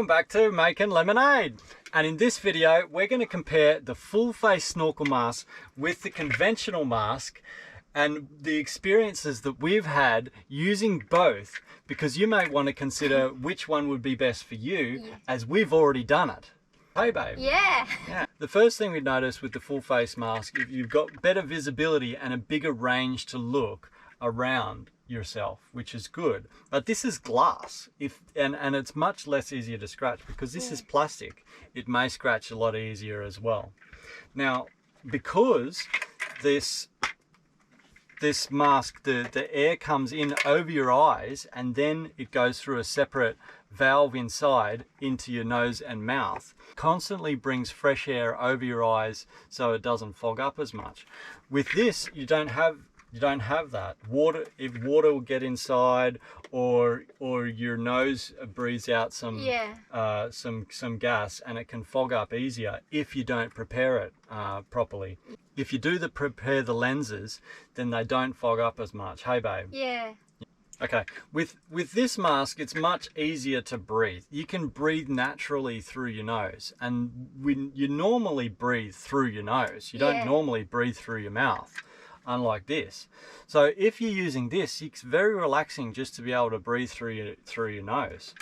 Welcome back to Making Lemonade. And in this video, we're going to compare the full face snorkel mask with the conventional mask and the experiences that we've had using both, because you may want to consider which one would be best for you, as we've already done it. Hey babe. Yeah. The first thing we noticed with the full face mask, you've got better visibility and a bigger range to look around yourself, which is good. But this is glass, and it's much less easier to scratch because this is plastic. It may scratch a lot easier as well. Now, because this mask, the air comes in over your eyes and then it goes through a separate valve inside into your nose and mouth, constantly brings fresh air over your eyes so it doesn't fog up as much. With this, you don't have that. If water will get inside, or your nose breathes out some gas, and it can fog up easier if you don't prepare it properly. If you do prepare the lenses, then they don't fog up as much. Hey babe. Yeah. Okay, with this mask, it's much easier to breathe. You can breathe naturally through your nose, and when you normally breathe through your nose, you don't normally breathe through your mouth, unlike this. So if you're using this, it's very relaxing just to be able to breathe through your nose.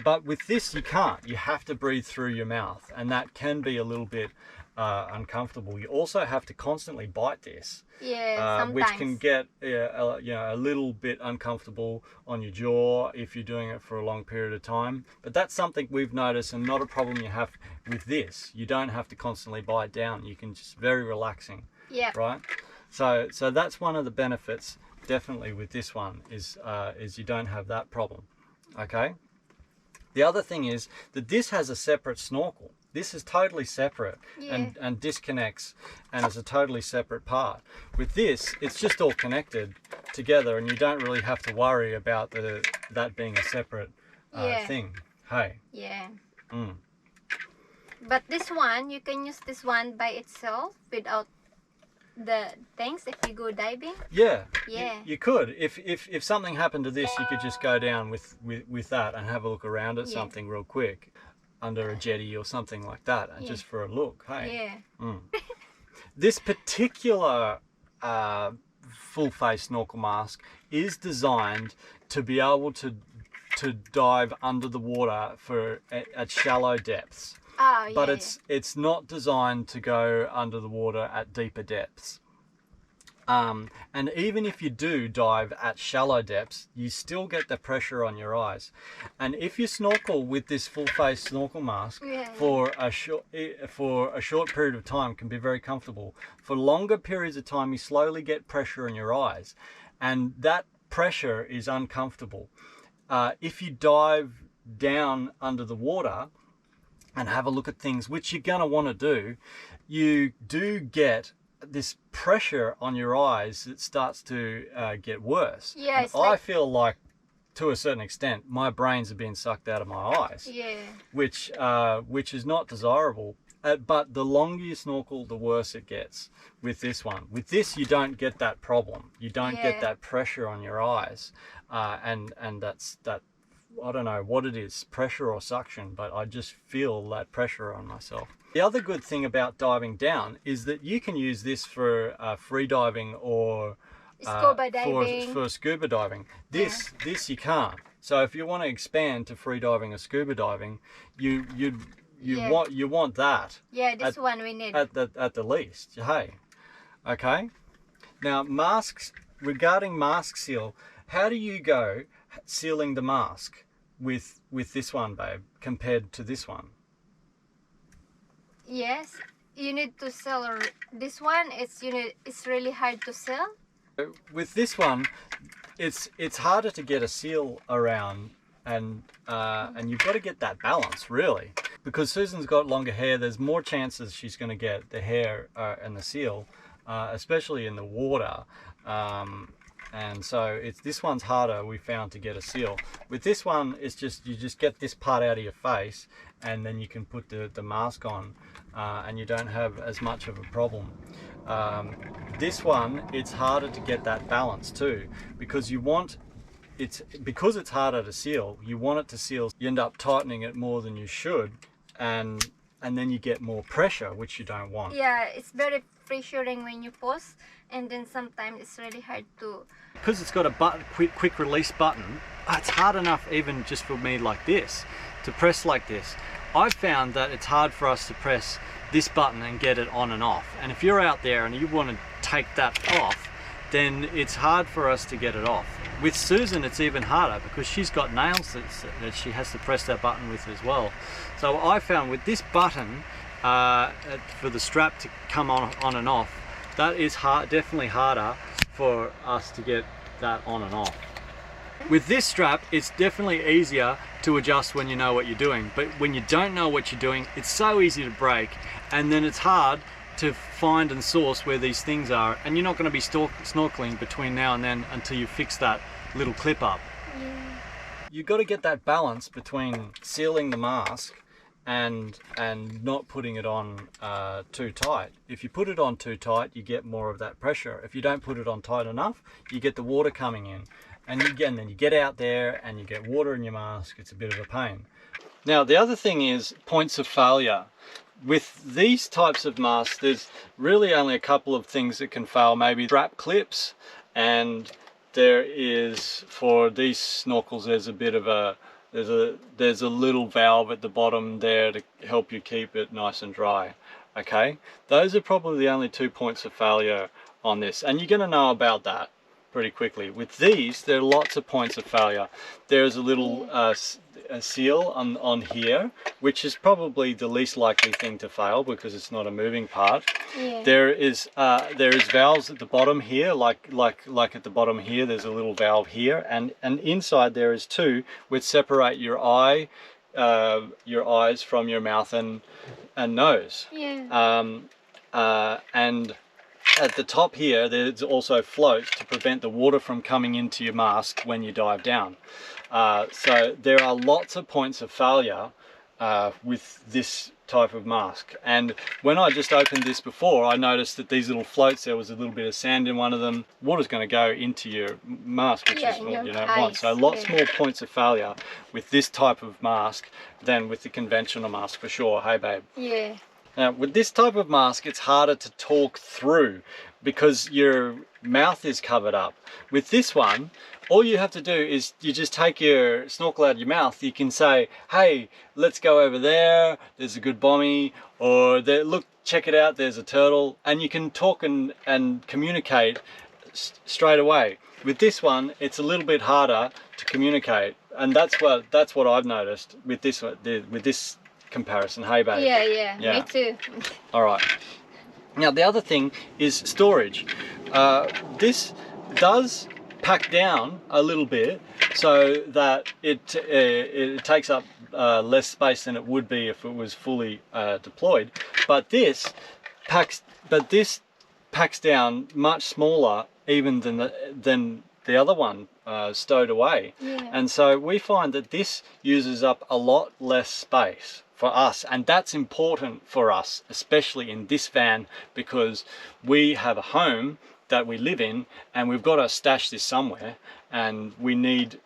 But with this, you can't. You have to breathe through your mouth, and that can be a little bit uncomfortable. You also have to constantly bite this, which can get a little bit uncomfortable on your jaw if you're doing it for a long period of time. But that's something we've noticed, and not a problem you have with this. You don't have to constantly bite down. You can just very relaxing. Yeah. Right. So that's one of the benefits definitely with this one is you don't have that problem. Okay. The other thing is that this has a separate snorkel. This is totally separate and disconnects, and is a totally separate part. With this, it's just all connected together, and you don't really have to worry about that being a separate thing. Hey. Yeah. Mm. But this one, you can use this one by itself without the things if you go diving. Yeah. Yeah. You could. If something happened to this, you could just go down with that and have a look around at something real quick, under a jetty or something like that, and just for a look. Hey. Yeah. Mm. This particular full face snorkel mask is designed to be able to dive under the water at shallow depths. But it's not designed to go under the water at deeper depths. And even if you do dive at shallow depths, you still get the pressure on your eyes. And if you snorkel with this full face snorkel mask for a short period of time, can be very comfortable. For longer periods of time, you slowly get pressure on your eyes, and that pressure is uncomfortable. If you dive down under the water and have a look at things, which you're going to want to do, you do get this pressure on your eyes that starts to get worse. Yeah, I feel like, to a certain extent, my brains are being sucked out of my eyes. Yeah. Which is not desirable. But the longer you snorkel, the worse it gets with this one. With this, you don't get that problem. You don't get that pressure on your eyes, and that's that. I don't know what it is, pressure or suction, but I just feel that pressure on myself. The other good thing about diving down is that you can use this for free diving or scuba diving. For scuba diving. This you can't. So if you want to expand to free diving or scuba diving, you want that. Yeah, this one we need at the least. Hey, okay. Now masks. Regarding mask seal, how do you go sealing the mask with this one, babe, compared to this one? Yes, you need to seal this one. It's really hard to seal. With this one, it's harder to get a seal around, and you've got to get that balance really, because Susan's got longer hair. There's more chances she's going to get the hair and the seal, especially in the water. And so this one's harder, we found, to get a seal. With this one, it's just, you just get this part out of your face, and then you can put the mask on, and you don't have as much of a problem. This one, it's harder to get that balance too, because you want it's because it's harder to seal, you want it to seal, you end up tightening it more than you should, and then you get more pressure, which you don't want. Yeah, it's very pressuring when you pause, and then sometimes it's really hard to... Because it's got a button, quick release button, it's hard enough even just for me like this, to press like this. I've found that it's hard for us to press this button and get it on and off. And if you're out there and you want to take that off, then it's hard for us to get it off. With Susan, it's even harder because she's got nails that she has to press that button with as well. So I found with this button, for the strap to come on and off, that is definitely harder for us to get that on and off. With this strap, it's definitely easier to adjust when you know what you're doing, but when you don't know what you're doing, it's so easy to break, and then it's hard to find and source where these things are, and you're not going to be snorkeling between now and then until you fix that little clip up. Yeah. You've got to get that balance between sealing the mask and not putting it on too tight. If you put it on too tight, you get more of that pressure. If you don't put it on tight enough, you get the water coming in. And then you get out there and you get water in your mask. It's a bit of a pain. Now, the other thing is points of failure. With these types of masks, there's really only a couple of things that can fail. Maybe strap clips, and there is, for these snorkels, there's a bit of a, there's a little valve at the bottom there to help you keep it nice and dry. Okay, those are probably the only 2 points of failure on this, and you're going to know about that pretty quickly. With these, there are lots of points of failure. There's a little a seal on here, which is probably the least likely thing to fail because it's not a moving part. Yeah. There is valves at the bottom here, like at the bottom here. There's a little valve here, and inside there is two which separate your eyes from your mouth and nose. Yeah. And at the top here, there's also floats to prevent the water from coming into your mask when you dive down. So there are lots of points of failure with this type of mask. And when I just opened this before, I noticed that these little floats, there was a little bit of sand in one of them. Water's going to go into your mask, which is what you don't want. So lots more points of failure with this type of mask than with the conventional mask, for sure. Hey, babe. Yeah. Now, with this type of mask, it's harder to talk through because your mouth is covered up. With this one, all you have to do is you just take your snorkel out of your mouth. You can say, hey, let's go over there. There's a good bommy. Or there, look, check it out. There's a turtle. And you can talk and communicate straight away. With this one, it's a little bit harder to communicate. And that's what I've noticed with this comparison. Hey, babe. Yeah, me too. All right. Now the other thing is storage. This does pack down a little bit so that it takes up less space than it would be if it was fully deployed. But this packs down much smaller even than the other one stowed away. Yeah. And so we find that this uses up a lot less space for us, and that's important for us, especially in this van, because we have a home that we live in and we've got to stash this somewhere, and we need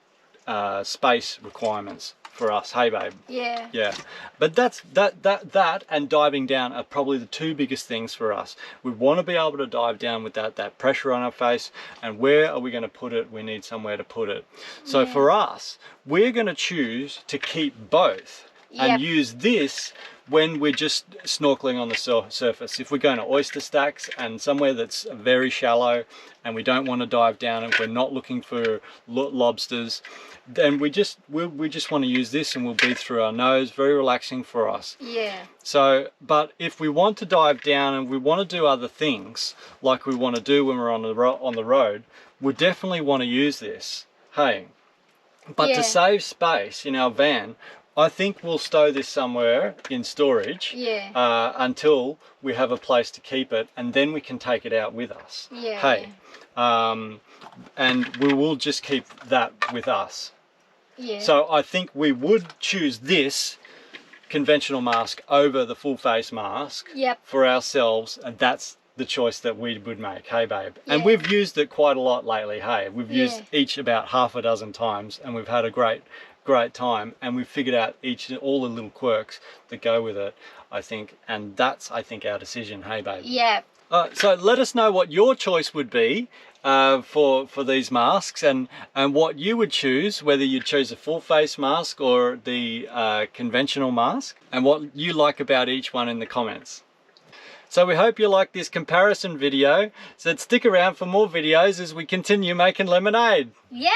space requirements for us. Hey, babe. Yeah. But that and diving down are probably the two biggest things for us. We want to be able to dive down with that pressure on our face, and where are we going to put it? We need somewhere to put it. So for us, we're going to choose to keep both and use this when we're just snorkeling on the surface. If we're going to oyster stacks and somewhere that's very shallow and we don't want to dive down and we're not looking for lobsters, then we just want to use this, and we'll breathe through our nose. Very relaxing for us. Yeah. So, but if we want to dive down and we want to do other things like we want to do when we're on the road, we definitely want to use this. Hey, but to save space in our van, I think we'll stow this somewhere in storage until we have a place to keep it, and then we can take it out with us. Hey, and we will just keep that with us. So I think we would choose this conventional mask over the full face mask for ourselves, and that's the choice that we would make. Hey, babe. And Yeah. we've used it quite a lot lately. Hey, we've used Yeah. each about half a dozen times, and we've had a great time, and we've figured out all the little quirks that go with it, I think, and that's, I think, our decision. Hey, babe. Yeah. So let us know what your choice would be for these masks, and what you would choose, whether you choose a full face mask or the conventional mask, and what you like about each one in the comments. So we hope you like this comparison video. So stick around for more videos as we continue making lemonade. Yeah.